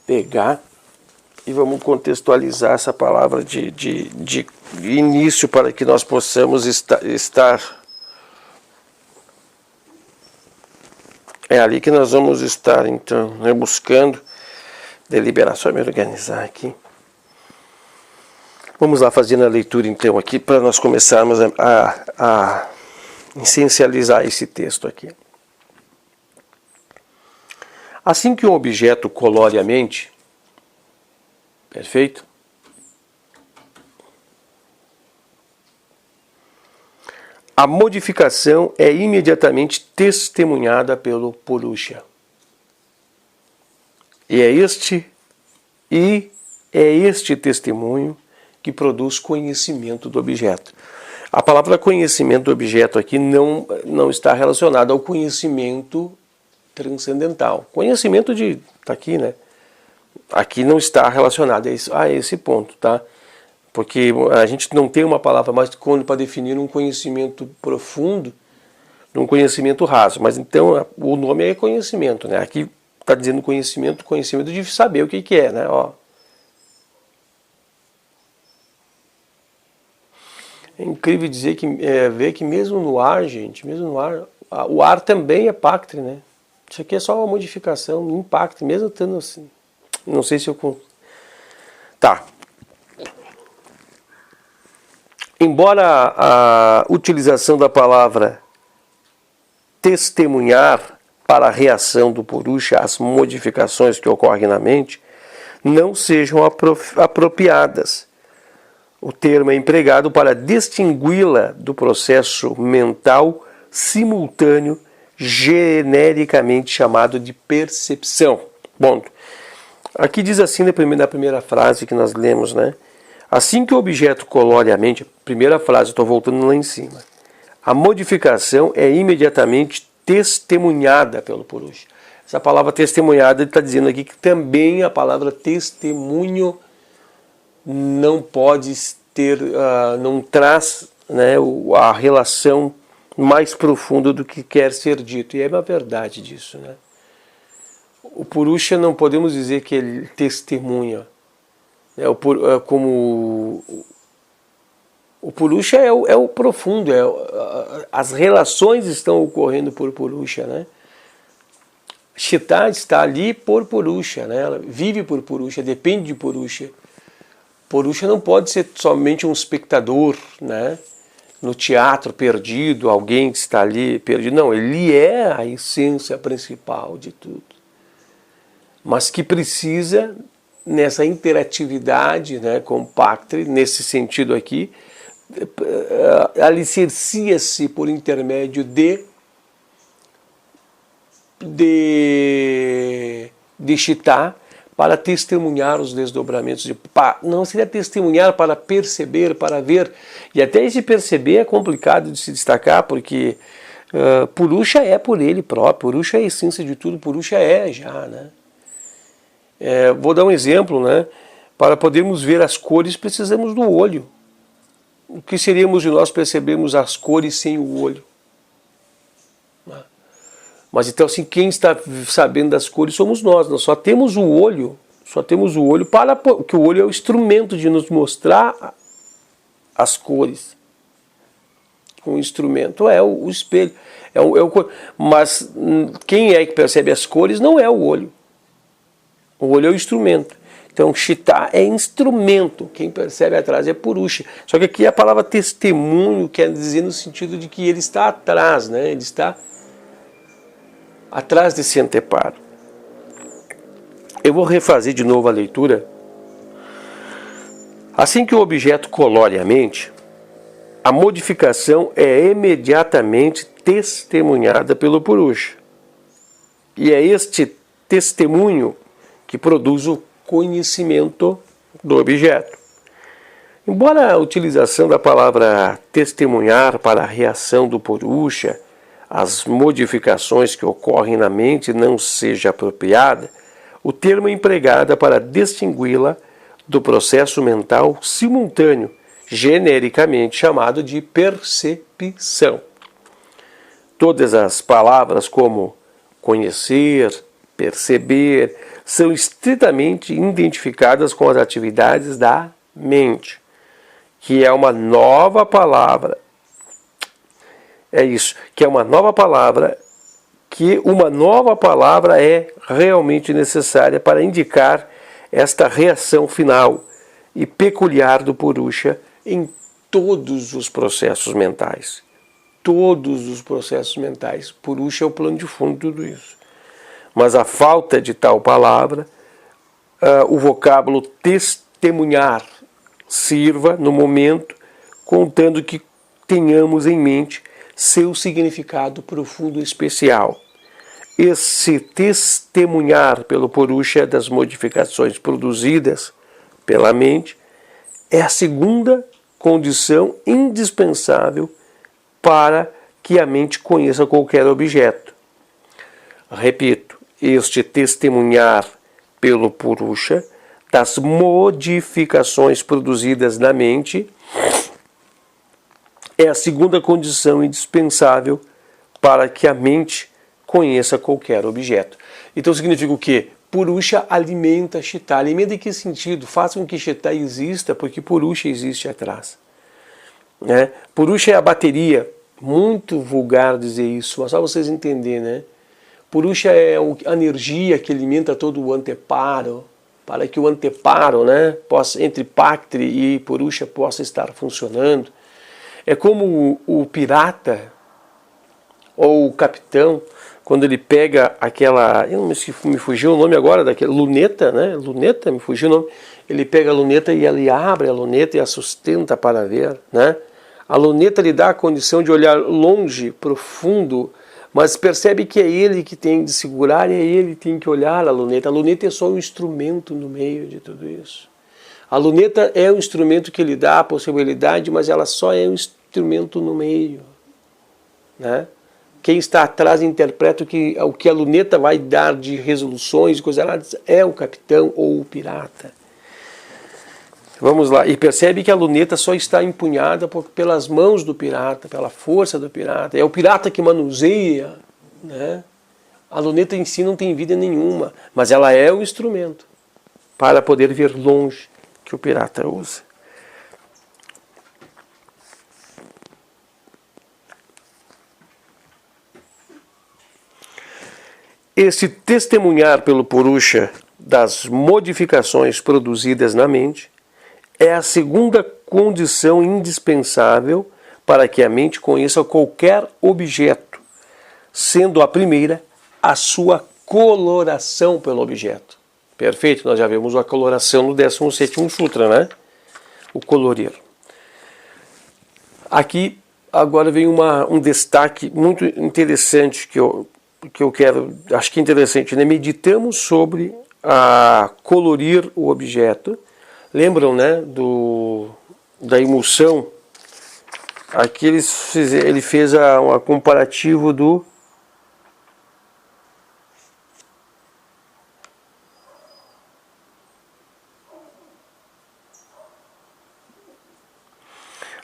pegar e vamos contextualizar essa palavra de início para que nós possamos estar. É ali que nós vamos estar, então, né, buscando deliberação, me organizar aqui. Vamos lá fazendo a leitura então aqui para nós começarmos a essencializar esse texto aqui. Assim que um objeto colore a mente, perfeito? A modificação é imediatamente testemunhada pelo Purusha. E é este testemunho que produz conhecimento do objeto. A palavra conhecimento do objeto aqui não está relacionada ao conhecimento transcendental. Conhecimento está aqui, né? Aqui não está relacionado a esse ponto, tá? Porque a gente não tem uma palavra mais para definir um conhecimento profundo, um conhecimento raso. Mas então o nome é conhecimento, né? Aqui está dizendo conhecimento de saber o que é, né? Ó. É incrível dizer que ver que mesmo no ar, gente, mesmo no ar, o ar também é Pactre, né? Isso aqui é só uma modificação, um impacto, mesmo tendo assim. Não sei se eu... Tá. Embora a utilização da palavra testemunhar para a reação do Purusha às modificações que ocorrem na mente não sejam apropriadas, o termo é empregado para distingui-la do processo mental simultâneo genericamente chamado de percepção. Ponto. Aqui diz assim na primeira frase que nós lemos, né? Assim que o objeto colore a mente, primeira frase, estou voltando lá em cima, a modificação é imediatamente testemunhada pelo Purusha. Essa palavra testemunhada, ele está dizendo aqui que também a palavra testemunho não pode ter, não traz, né, a relação mais profunda do que quer ser dito. E é uma verdade disso, né? O Purusha não podemos dizer que ele testemunha. Como o Purusha é o profundo, as relações estão ocorrendo por Purusha, né? Chitta está ali por Purusha, né? Ela vive por Purusha, depende de Purusha. Purusha não pode ser somente um espectador, né? No teatro perdido, alguém que está ali perdido. Não, ele é a essência principal de tudo. Mas que precisa, nessa interatividade, né, com o Pactre, nesse sentido aqui, alicercia-se por intermédio de Chitta para testemunhar os desdobramentos. Não seria testemunhar para perceber, para ver. E até esse perceber é complicado de se destacar, porque Purusha é por ele próprio, Purusha é a essência de tudo, Purusha é já, né? Vou dar um exemplo, né? Para podermos ver as cores, precisamos do olho. O que seríamos de nós percebermos as cores sem o olho? Mas então, assim, quem está sabendo das cores somos nós. Nós só temos o olho, porque o olho é o instrumento de nos mostrar as cores. O instrumento é o espelho. Mas quem é que percebe as cores não é o olho. O olho é o instrumento. Então, Chitta é instrumento. Quem percebe atrás é Purusha. Só que aqui a palavra testemunho quer dizer no sentido de que ele está atrás, né? Ele está atrás desse anteparo. Eu vou refazer de novo a leitura. Assim que o objeto colore a mente, a modificação é imediatamente testemunhada pelo Purusha. E é este testemunho que produz o conhecimento do objeto. Embora a utilização da palavra testemunhar para a reação do Purusha às modificações que ocorrem na mente não seja apropriada, o termo é empregado para distingui-la do processo mental simultâneo, genericamente chamado de percepção. Todas as palavras como conhecer, perceber, são estritamente identificadas com as atividades da mente, que é uma nova palavra. É isso, que é uma nova palavra, que uma nova palavra é realmente necessária para indicar esta reação final e peculiar do Purusha em todos os processos mentais. Todos os processos mentais. Purusha é o plano de fundo de tudo isso. Mas a falta de tal palavra, o vocábulo testemunhar sirva no momento, contando que tenhamos em mente seu significado profundo e especial. Esse testemunhar pelo Purusha das modificações produzidas pela mente é a segunda condição indispensável para que a mente conheça qualquer objeto. Repito, este testemunhar pelo Purusha das modificações produzidas na mente é a segunda condição indispensável para que a mente conheça qualquer objeto. Então significa o quê? Purusha alimenta Chitta. Alimenta em que sentido? Faça com que Chitta exista, porque Purusha existe atrás. Né? Purusha é a bateria. Muito vulgar dizer isso, mas só vocês entenderem, né? Purusha é a energia que alimenta todo o anteparo, para que o anteparo, né, entre Paktri e Purusha possa estar funcionando. É como o pirata ou o capitão, quando ele pega aquela, eu não me fugiu o nome agora, daquela luneta, né? Luneta, me fugiu o nome. Ele pega a luneta e ele abre a luneta e a sustenta para ver, né? A luneta lhe dá a condição de olhar longe, profundo, mas percebe que é ele que tem de segurar e é ele que tem que olhar a luneta. A luneta é só um instrumento no meio de tudo isso. A luneta é um instrumento que lhe dá a possibilidade, mas ela só é um instrumento no meio, né? Quem está atrás interpreta o que a luneta vai dar de resoluções e coisas lá, é o capitão ou o pirata. Vamos lá, e percebe que a luneta só está empunhada pelas mãos do pirata, pela força do pirata. É o pirata que manuseia, né? A luneta em si não tem vida nenhuma, mas ela é o instrumento para poder ver longe que o pirata usa. Esse testemunhar pelo Purusha das modificações produzidas na mente é a segunda condição indispensável para que a mente conheça qualquer objeto, sendo a primeira a sua coloração pelo objeto. Perfeito? Nós já vimos a coloração no 17º Sutra, né? O colorir. Aqui, agora vem um destaque muito interessante que eu quero, acho que é interessante, né? Meditamos sobre a colorir o objeto. Lembram, né, da emulsão? Aqui ele fez um comparativo do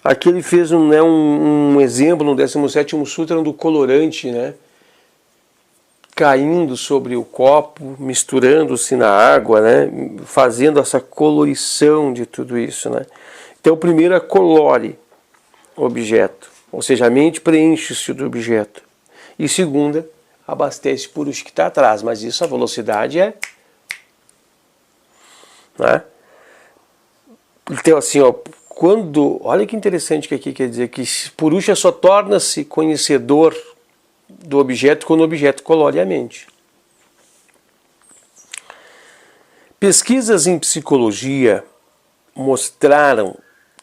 aqui ele fez um exemplo no 17º Sutra do colorante, né, caindo sobre o copo, misturando-se na água, né, fazendo essa colorição de tudo isso, né. Então, primeiro, colore o objeto, ou seja, a mente preenche-se do objeto. E segunda, abastece por os que está atrás, mas isso a velocidade é, né. Então, assim, ó, olha que interessante que aqui quer dizer que Purusha só torna-se conhecedor do objeto quando o objeto colore a mente. Pesquisas em psicologia mostraram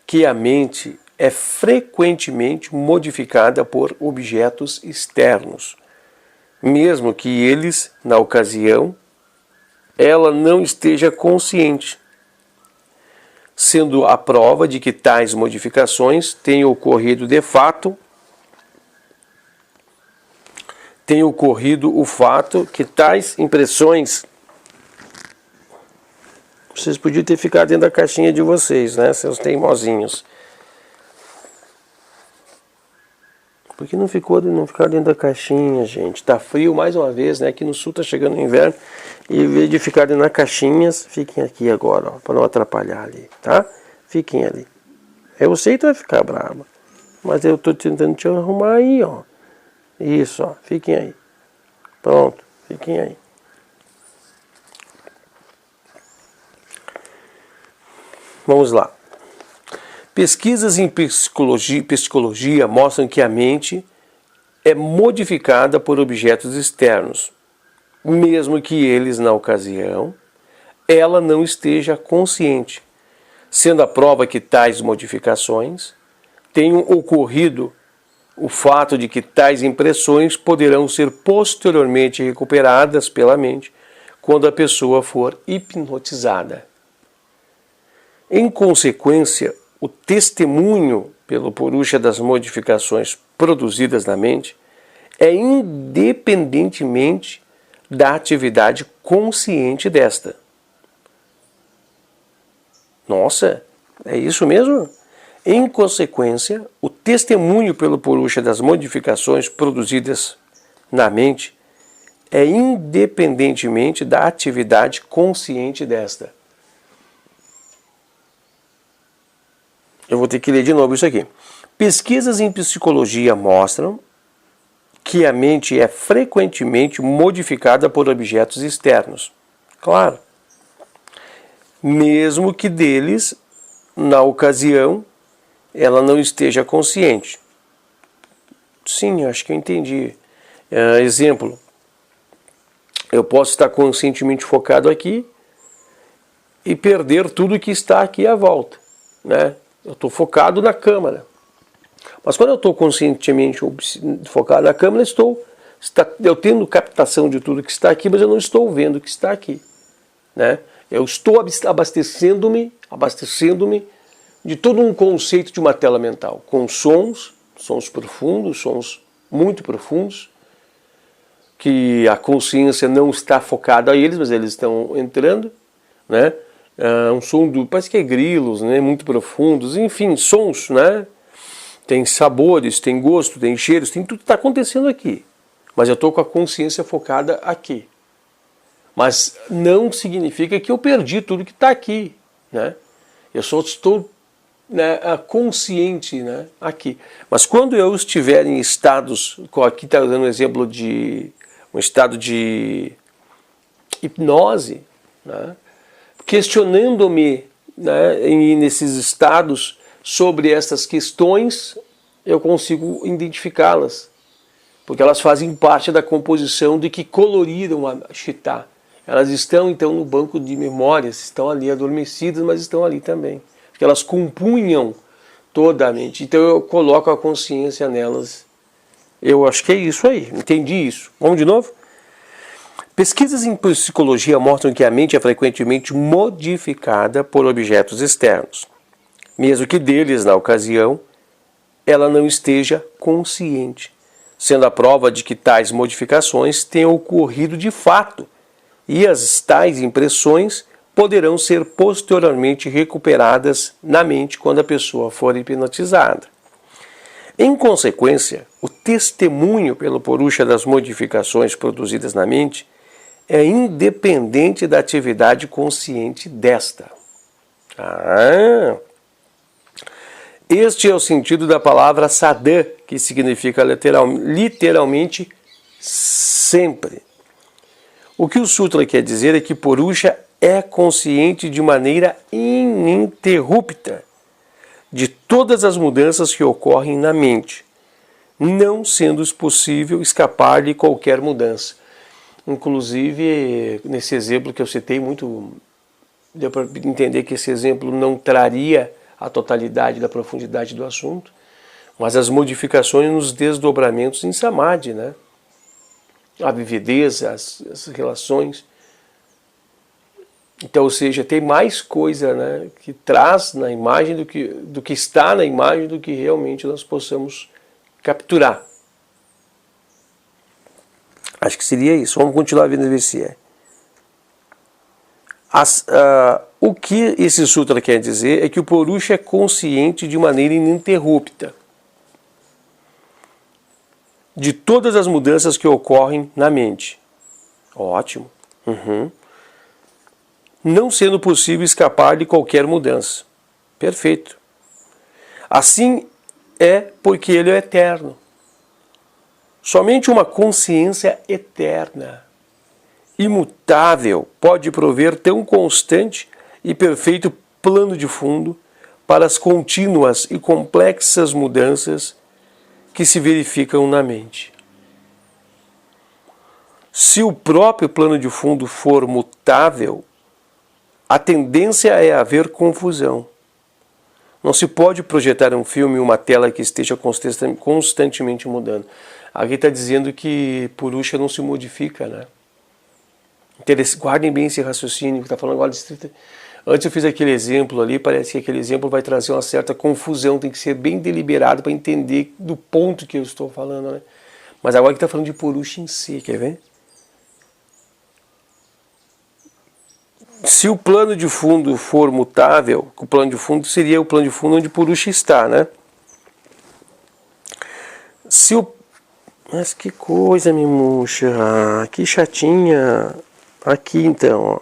que a mente é frequentemente modificada por objetos externos, mesmo que eles, na ocasião, ela não esteja consciente, sendo a prova de que tais modificações têm ocorrido de fato. Tem ocorrido o fato que tais impressões... Vocês podiam ter ficado dentro da caixinha de vocês, né, seus teimosinhos. Por que não ficaram dentro da caixinha, gente? Tá frio mais uma vez, né? Aqui no sul tá chegando o inverno. E em vez de ficar dentro das caixinhas, fiquem aqui agora, ó, para não atrapalhar ali, tá? Fiquem ali. Eu sei que tu vai ficar brava, mas eu tô tentando te arrumar aí, ó. Isso, ó, fiquem aí. Pronto, fiquem aí. Vamos lá. Pesquisas em psicologia mostram que a mente é modificada por objetos externos, mesmo que eles, na ocasião, ela não esteja consciente, sendo a prova que tais modificações tenham ocorrido o fato de que tais impressões poderão ser posteriormente recuperadas pela mente quando a pessoa for hipnotizada. Em consequência, o testemunho pelo Purusha das modificações produzidas na mente é independentemente da atividade consciente desta. Nossa, é isso mesmo? Em consequência, o testemunho pelo Purusha das modificações produzidas na mente é independentemente da atividade consciente desta. Eu vou ter que ler de novo isso aqui. Pesquisas em psicologia mostram que a mente é frequentemente modificada por objetos externos. Claro. Mesmo que deles, na ocasião, ela não esteja consciente. Sim, acho que eu entendi. Exemplo, eu posso estar conscientemente focado aqui e perder tudo que está aqui à volta, né? Eu estou focado na câmera. Mas quando eu estou conscientemente focado na câmera, eu tendo captação de tudo que está aqui, mas eu não estou vendo o que está aqui, né? Eu estou abastecendo-me de todo um conceito de uma tela mental, com sons profundos, sons muito profundos, que a consciência não está focada a eles, mas eles estão entrando, né? Um som parece que é grilos, né? Muito profundos, enfim, sons, né? Tem sabores, tem gosto, tem cheiros, tem tudo que está acontecendo aqui. Mas eu estou com a consciência focada aqui. Mas não significa que eu perdi tudo que está aqui, né? Eu só estou, né, consciente, né, aqui. Mas quando eu estiver em estados, aqui está dando um exemplo de um estado de hipnose, né, questionando-me, né, nesses estados sobre essas questões, eu consigo identificá-las, porque elas fazem parte da composição de que coloriram a Chitta. Elas estão, então, no banco de memórias, estão ali adormecidas, mas estão ali também. Porque elas compunham toda a mente. Então eu coloco a consciência nelas. Eu acho que é isso aí, entendi isso. Vamos de novo? Pesquisas em psicologia mostram que a mente é frequentemente modificada por objetos externos, mesmo que deles, na ocasião, ela não esteja consciente, sendo a prova de que tais modificações tenham ocorrido de fato, e as tais impressões poderão ser posteriormente recuperadas na mente quando a pessoa for hipnotizada. Em consequência, o testemunho pelo Purusha das modificações produzidas na mente é independente da atividade consciente desta. Este é o sentido da palavra sadhan, que significa literalmente sempre. O que o Sutra quer dizer é que Purusha é consciente de maneira ininterrupta de todas as mudanças que ocorrem na mente, não sendo possível escapar-lhe qualquer mudança. Inclusive, nesse exemplo que eu citei, deu para entender que esse exemplo não traria a totalidade da profundidade do assunto, mas as modificações nos desdobramentos em Samadhi, né? A vividez, as relações. Então, ou seja, tem mais coisa, né, que traz na imagem do que está na imagem do que realmente nós possamos capturar. Acho que seria isso. Vamos continuar vendo ver se é. O que esse sutra quer dizer é que o Purusha é consciente de maneira ininterrupta de todas as mudanças que ocorrem na mente. Ótimo. Não sendo possível escapar de qualquer mudança. Perfeito. Assim é porque ele é eterno. Somente uma consciência eterna, imutável, pode prover tão constante e perfeito plano de fundo para as contínuas e complexas mudanças que se verificam na mente. Se o próprio plano de fundo for mutável, a tendência é haver confusão. Não se pode projetar um filme em uma tela que esteja constantemente mudando. Aqui está dizendo que Purusha não se modifica, né? Guardem bem esse raciocínio que está falando agora de estrita. Antes eu fiz aquele exemplo ali, parece que aquele exemplo vai trazer uma certa confusão, tem que ser bem deliberado para entender do ponto que eu estou falando, né? Mas agora que está falando de Purusha em si, quer ver? Se o plano de fundo for mutável, o plano de fundo seria o plano de fundo onde Purusha está, né? Mas que coisa, Mimuxa, que chatinha. Aqui então, ó.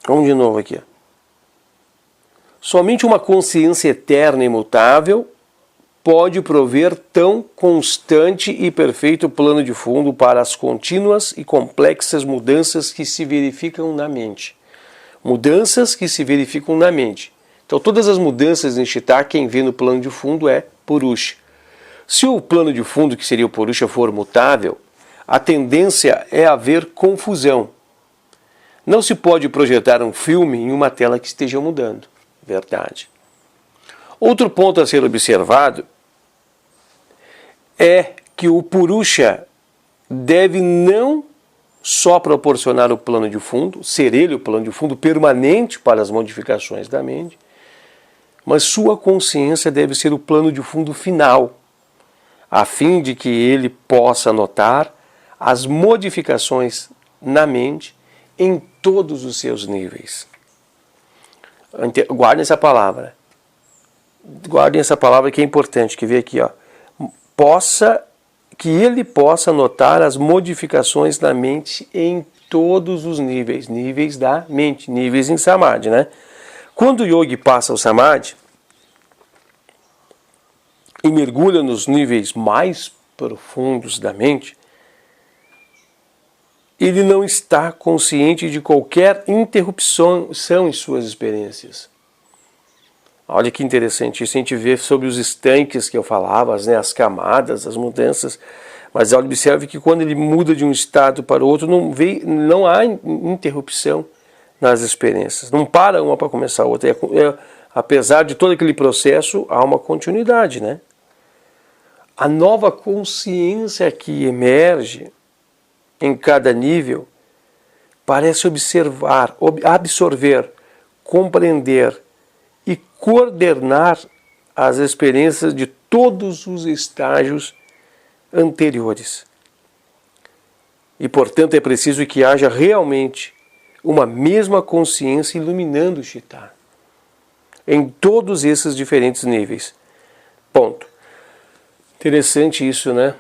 Vamos de novo aqui. Somente uma consciência eterna e imutável pode prover tão constante e perfeito plano de fundo para as contínuas e complexas mudanças que se verificam na mente. Mudanças que se verificam na mente. Então todas as mudanças em Chitta, quem vê no plano de fundo é Purusha. Se o plano de fundo, que seria o Purusha, for mutável, a tendência é haver confusão. Não se pode projetar um filme em uma tela que esteja mudando. Verdade. Outro ponto a ser observado é que o Purusha deve não só proporcionar o plano de fundo, ser ele o plano de fundo permanente para as modificações da mente, mas sua consciência deve ser o plano de fundo final, a fim de que ele possa notar as modificações na mente em todos os seus níveis. Guardem essa palavra. Guardem essa palavra que é importante, que vem aqui, ó. Que ele possa notar as modificações na mente em todos os níveis, níveis da mente, níveis em Samadhi, né? Quando o yogi passa o Samadhi e mergulha nos níveis mais profundos da mente, ele não está consciente de qualquer interrupção em suas experiências. Olha que interessante isso, a gente vê sobre os estanques que eu falava, né, as camadas, as mudanças, mas observe que quando ele muda de um estado para o outro, não há interrupção nas experiências, não para uma para começar a outra, apesar de todo aquele processo, há uma continuidade, né? A nova consciência que emerge em cada nível parece absorver, compreender e coordenar as experiências de todos os estágios anteriores. E, portanto, é preciso que haja realmente uma mesma consciência iluminando o Chitta em todos esses diferentes níveis. Ponto. Interessante isso, né?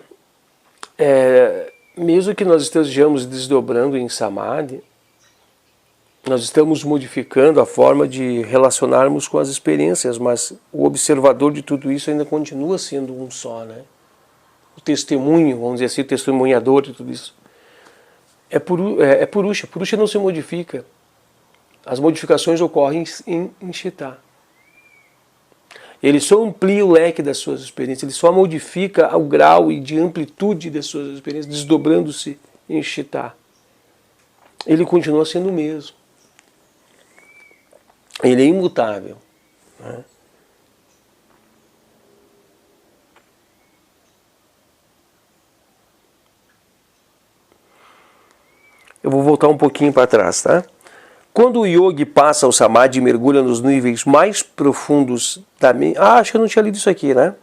Mesmo que nós estejamos desdobrando em Samadhi, nós estamos modificando a forma de relacionarmos com as experiências, mas o observador de tudo isso ainda continua sendo um só, né? O testemunho, vamos dizer assim, o testemunhador de tudo isso. É Purusha. Purusha não se modifica. As modificações ocorrem em Chitta. Ele só amplia o leque das suas experiências, ele só modifica o grau e de amplitude das suas experiências, desdobrando-se em Chitta. Ele continua sendo o mesmo. Ele é imutável, né? Eu vou voltar um pouquinho para trás, tá? Quando o yogi passa o Samadhi e mergulha nos níveis mais profundos da mente... acho que eu não tinha lido isso aqui, né?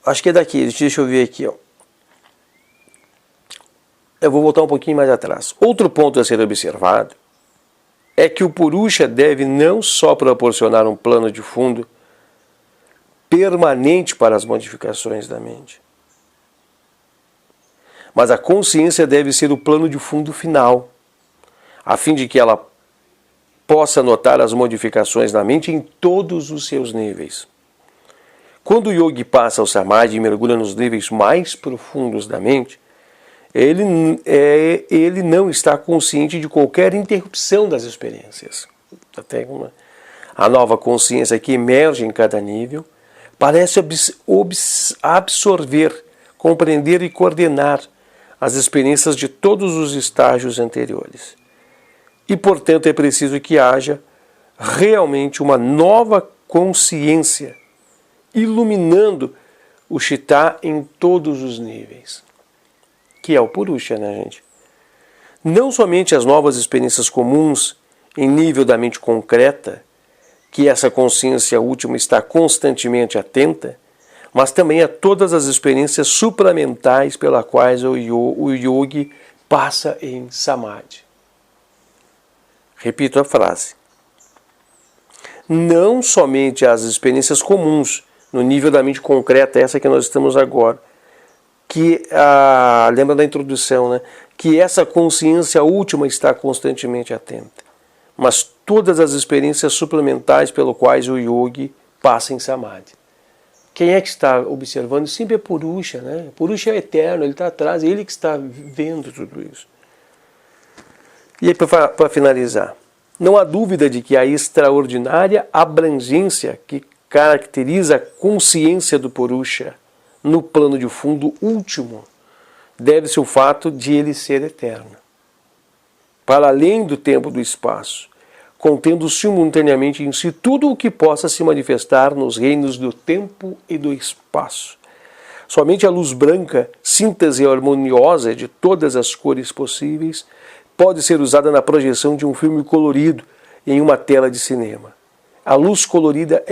Acho que é daqui, deixa eu ver aqui, ó. Eu vou voltar um pouquinho mais atrás. Outro ponto a ser observado é que o Purusha deve não só proporcionar um plano de fundo permanente para as modificações da mente, mas a consciência deve ser o plano de fundo final, a fim de que ela possa notar as modificações na mente em todos os seus níveis. Quando o yogi passa ao samadhi e mergulha nos níveis mais profundos da mente, ele não está consciente de qualquer interrupção das experiências. A nova consciência que emerge em cada nível parece absorver, compreender e coordenar as experiências de todos os estágios anteriores. E, portanto, é preciso que haja realmente uma nova consciência iluminando o Chitta em todos os níveis, que é o Purusha, né, gente? Não somente as novas experiências comuns em nível da mente concreta, que essa consciência última está constantemente atenta, mas também a todas as experiências supramentais pelas quais o yogi passa em samadhi. Repito a frase. Não somente as experiências comuns no nível da mente concreta, essa que nós estamos agora, lembra da introdução, né? Que essa consciência última está constantemente atenta, mas todas as experiências suplementares pelas quais o yogi passa em samadhi. Quem é que está observando? Sempre é Purusha, né? Purusha é eterno, ele está atrás, ele que está vendo tudo isso. E aí, para finalizar, não há dúvida de que a extraordinária abrangência que caracteriza a consciência do Purusha no plano de fundo último deve-se ao fato de ele ser eterno, para além do tempo e do espaço, contendo simultaneamente em si tudo o que possa se manifestar nos reinos do tempo e do espaço. Somente a luz branca, síntese harmoniosa de todas as cores possíveis, pode ser usada na projeção de um filme colorido em uma tela de cinema. A luz colorida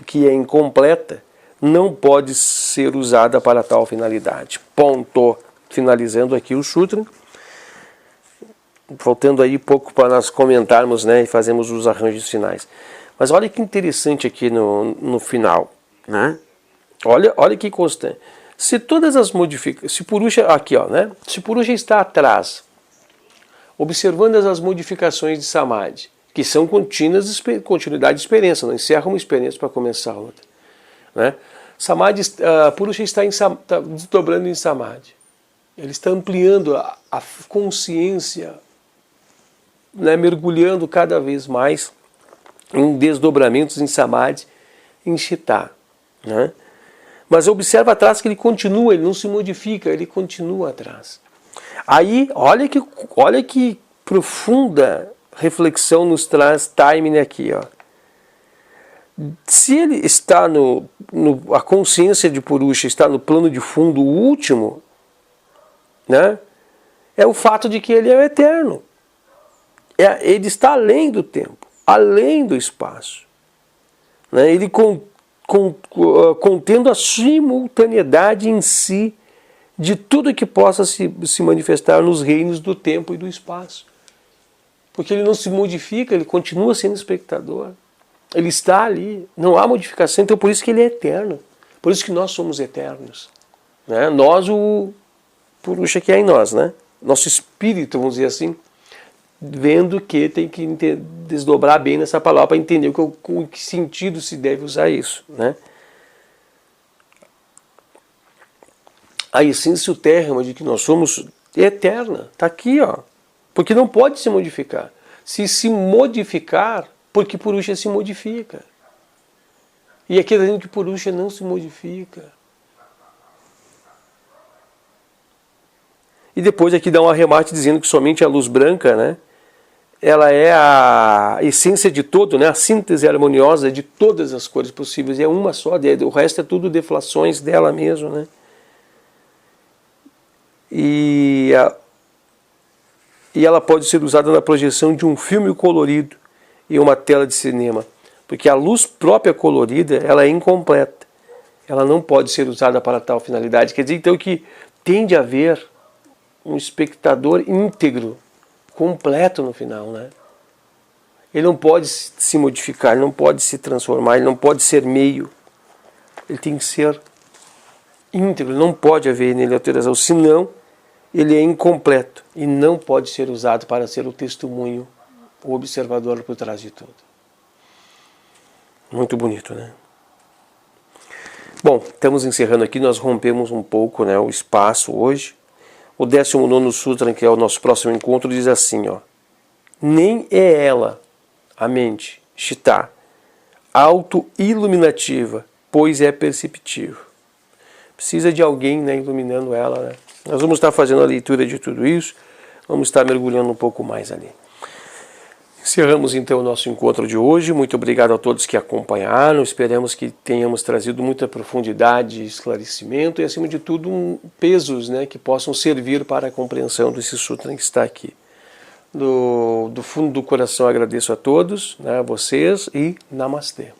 que é incompleta não pode ser usada para tal finalidade. Ponto. Finalizando aqui o Sutra. Faltando aí pouco para nós comentarmos, né, e fazermos os arranjos finais. Mas olha que interessante aqui no final, né? Olha que constante. Se todas as modificações, se Purusha aqui, ó, né? Se Purusha está atrás, observando as modificações de Samadhi, que são continuidade de experiência, não encerra uma experiência para começar outra, né? Samadhi, Purusha está desdobrando em Samadhi. Ele está ampliando a consciência, né, mergulhando cada vez mais em desdobramentos em Samadhi, em Chitta, né? Mas observa atrás que ele continua, ele não se modifica, ele continua atrás. Aí, olha que profunda reflexão nos traz Taimini aqui, ó. Se ele está a consciência de Purusha está no plano de fundo último, né, é o fato de que ele é o eterno. Ele está além do tempo, além do espaço, né? Ele contendo a simultaneidade em si de tudo que possa se manifestar nos reinos do tempo e do espaço. Porque ele não se modifica, ele continua sendo espectador. Ele está ali, não há modificação, então por isso que ele é eterno. Por isso que nós somos eternos, né? Nós, o Purusha que é em nós, né? Nosso espírito, vamos dizer assim, vendo que tem que desdobrar bem nessa palavra para entender com que sentido se deve usar isso, né? A essência utérrima de que nós somos é eterna, está aqui, ó, porque não pode se modificar. Se modificar, porque Purusha se modifica. E aqui está dizendo que Purusha não se modifica. E depois aqui dá um arremate dizendo que somente a luz branca, né, ela é a essência de todo, né, a síntese harmoniosa de todas as cores possíveis. É uma só, o resto é tudo deflações dela mesmo, né? E ela pode ser usada na projeção de um filme colorido em uma tela de cinema, porque a luz própria colorida ela é incompleta, ela não pode ser usada para tal finalidade. Quer dizer então que tende a haver um espectador íntegro, completo no final, né? Ele não pode se modificar, ele não pode se transformar, ele não pode ser meio, ele tem que ser íntegro, não pode haver nele alteração, senão ele é incompleto e não pode ser usado para ser o testemunho o observador por trás de tudo. Muito bonito, né? Bom, estamos encerrando aqui, nós rompemos um pouco, né, o espaço hoje. O 19º Sutra, que é o nosso próximo encontro, diz assim, ó: nem é ela, a mente, Chitta, auto-iluminativa, pois é perceptível. Precisa de alguém, né, iluminando ela, né? Nós vamos estar fazendo a leitura de tudo isso, vamos estar mergulhando um pouco mais ali. Encerramos então o nosso encontro de hoje. Muito obrigado a todos que acompanharam. Esperamos que tenhamos trazido muita profundidade, esclarecimento e, acima de tudo, pesos, né, que possam servir para a compreensão desse sutra que está aqui. Do fundo do coração agradeço a todos, né, a vocês, e Namastê.